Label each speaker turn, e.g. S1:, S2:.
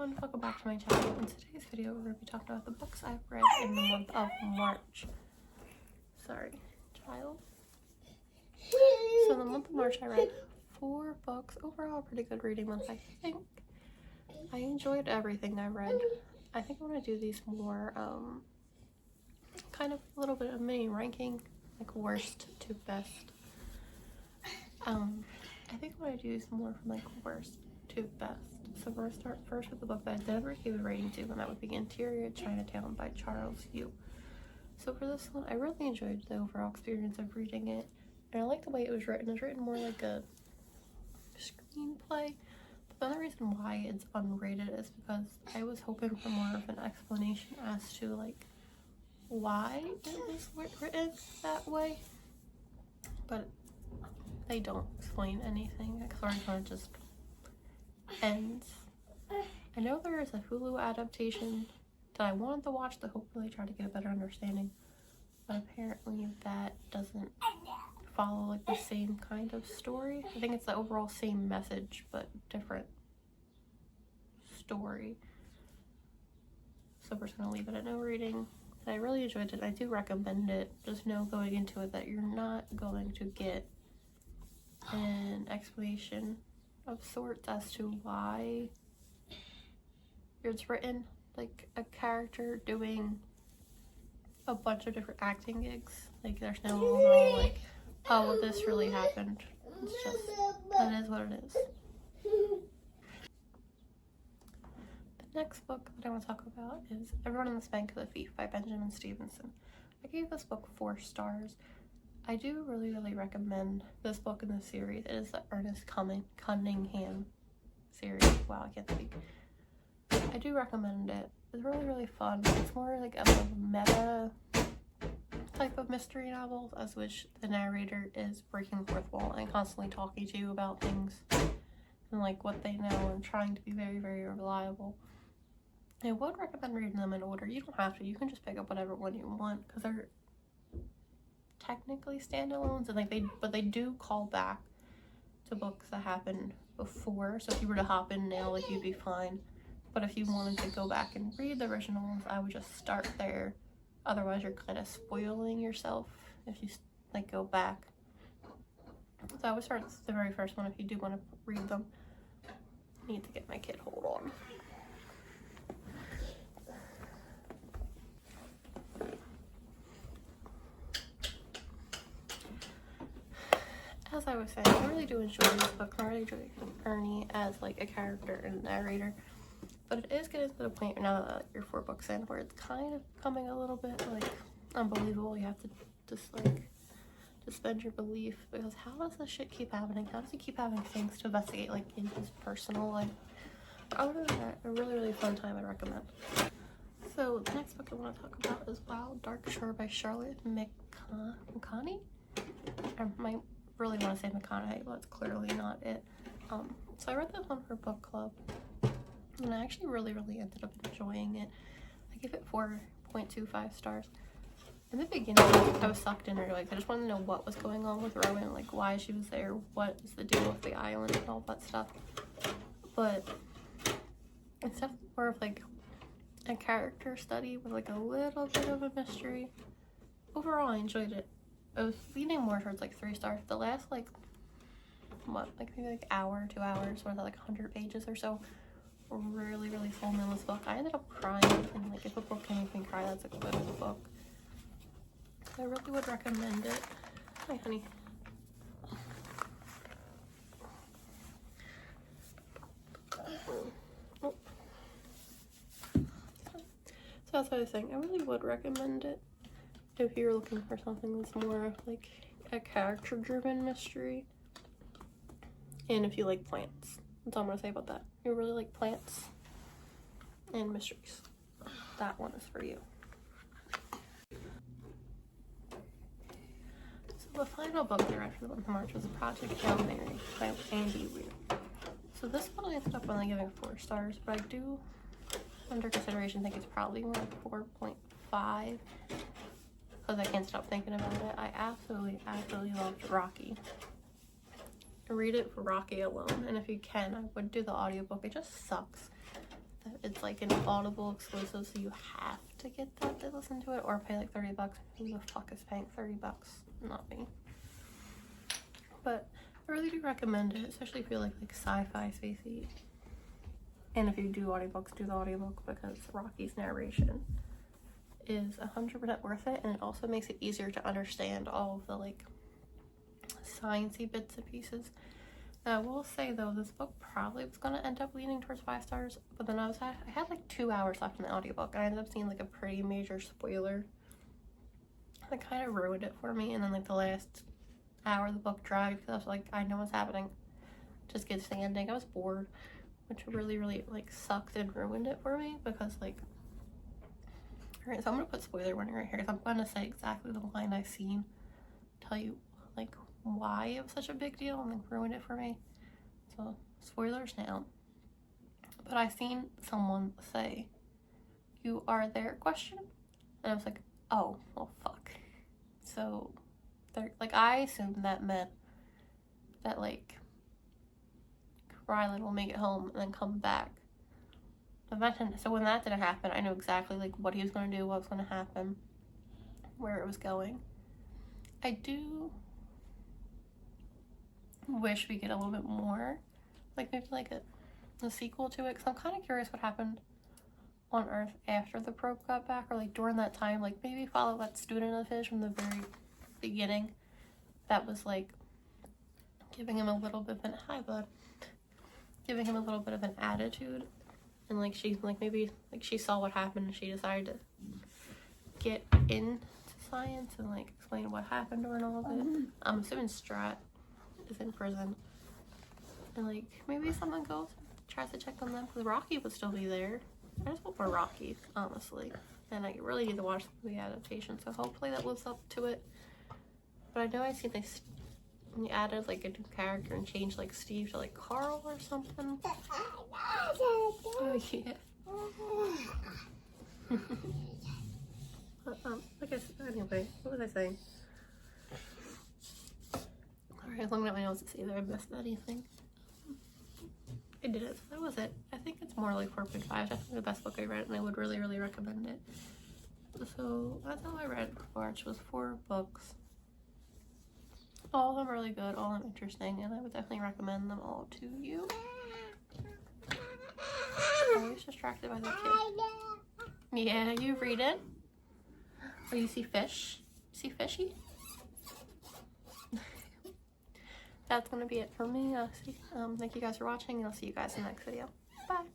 S1: everyone, welcome back to my channel. In today's video, we're going to be talking about the books I've read in the month of March. Sorry, child. So in the month of March, I read 4 books. Overall, a pretty good reading month, I think. I enjoyed everything I read. I think I'm going to do these more, kind of a little bit of mini ranking, like worst to best. I think I'm going to do these more from like worst to best. So we're going to start first with the book that I never gave a rating to, and that would be Interior Chinatown by Charles Yu. So for this one, I really enjoyed the overall experience of reading it, and I like the way it was written. It was written more like a screenplay. But the other reason why it's unrated is because I was hoping for more of an explanation as to like why it was written that way, but they don't explain anything. It sort of just ends. I know there is a Hulu adaptation that I wanted to watch to hopefully try to get a better understanding, but apparently that doesn't follow like the same kind of story. I think it's the overall same message but different story. So we're just gonna leave it at no rating. I really enjoyed it. I do recommend it. Just know going into it that you're not going to get an explanation of sorts as to why it's written, like a character doing a bunch of different acting gigs. Like there's no overall like, oh well, this really happened. It's just, that is what it is. The next book that I want to talk about is Everyone in the Bank of the Thief by Benjamin Stevenson. I gave this book 4 stars. I do really recommend this book in the series. It is the Ernest Cunningham series. Wow, I can't speak. I do recommend it. It's really fun. It's more like a meta type of mystery novels, as which the narrator is breaking the fourth wall and constantly talking to you about things and like what they know and trying to be very reliable. I would recommend reading them in order. You don't have to. You can just pick up whatever one you want because they're technically standalones, and like they do call back to books that happened before. So if you were to hop in now, like you'd be fine. But if you wanted to go back and read the original ones, I would just start there. Otherwise, you're kind of spoiling yourself if you like go back. So I would start the very first one if you do want to read them. I need to get my kid. Hold on. As I was saying, I really do enjoy this book. I really enjoy Ernie as like a character and narrator, but it is getting to the point now that you're 4 books in where it's kind of becoming a little bit like unbelievable. You have to just like suspend your belief, because how does this shit keep happening? How does he keep having things to investigate like in his personal life? Other than that, a really fun time. I recommend. So the next book I want to talk about is Wild Dark Shore by Charlotte McConaughey. I might really want to say McConaughey, but it's clearly not it. So I read this one for book club, and I actually really ended up enjoying it. I gave it 4.25 stars. In the beginning, I was sucked in her. Like I just wanted to know what was going on with Rowan, like why she was there, what is the deal with the island and all that stuff. But it's definitely more of like a character study with like a little bit of a mystery. Overall, I enjoyed it. I was leaning more towards like 3 stars. The last like what, like maybe like hour, 2 hours, or like 100 pages or so, really sold me on this book. I ended up crying, and like if a book can make me cry, that's a good book. I really would recommend it. Hi, honey. Oh. So as I was saying, I really would recommend it if you're looking for something that's more like a character-driven mystery, and if you like plants. That's all I'm gonna say about that. You really like plants and mysteries, that one is for you. So the final book I read for the month of March was Project Hail Mary by Andy Weir. So this one I ended up only giving 4 stars, but I do, under consideration, think it's probably more like 4.5. because I can't stop thinking about it. I absolutely loved Rocky. Read it for Rocky alone, and if you can, I would do the audiobook. It just sucks it's like an Audible exclusive, so you have to get that to listen to it, or pay like $30. Who the fuck is paying $30? Not me. But I really do recommend it, especially if you like sci-fi spacey. And if you do audiobooks, do the audiobook, because Rocky's narration is 100% worth it, and it also makes it easier to understand all of the like sciencey bits and pieces. Now, I will say though, this book probably was going to end up leaning towards 5 stars, but then I had like 2 hours left in the audiobook, and I ended up seeing like a pretty major spoiler that kind of ruined it for me. And then like the last hour of the book dragged because I was like, I know what's happening, just get to the ending. I was bored, which really like sucked and ruined it for me, because like, alright, so I'm gonna put spoiler warning right here, so I'm gonna say exactly the line I've seen, tell you like why it was such a big deal and like ruined it for me. So spoilers now. But I seen someone say, "You are there?" question, and I was like, oh well, fuck. So they're like, I assumed that meant that like Rylan will make it home and then come back. So when that didn't happen, I knew exactly like what he was going to do, what was going to happen, where it was going. I do wish we get a little bit more, like maybe like a sequel to it, because I'm kind of curious what happened on Earth after the probe got back, or like during that time, like maybe follow that student of his from the very beginning that was like giving him a little bit of an giving him a little bit of an attitude, and like she like maybe like she saw what happened and she decided to get into science and like explain what happened to her and all of it. I'm assuming Strat is in prison, and like maybe someone goes and tries to check on them, because Rocky would still be there. I just hope for Rocky, honestly, and I really need to watch the adaptation, so hopefully that lives up to it. But I know I see they added like a new character and changed like Steve to like Carl or something. Oh yeah. But, like I said, anyway, what was I saying? Alright, as long as I know to see that I missed anything. I did it, so that was it. I think it's more like 4.5, definitely the best book I read, and I would really recommend it. So that's all I read for March, was 4 books. All of them are really good, all of them interesting, and I would definitely recommend them all to you. I'm always distracted by that kid. Yeah, you read it. Oh, you see fish? See fishy? That's gonna be it for me. Thank you guys for watching, and I'll see you guys in the next video. Bye.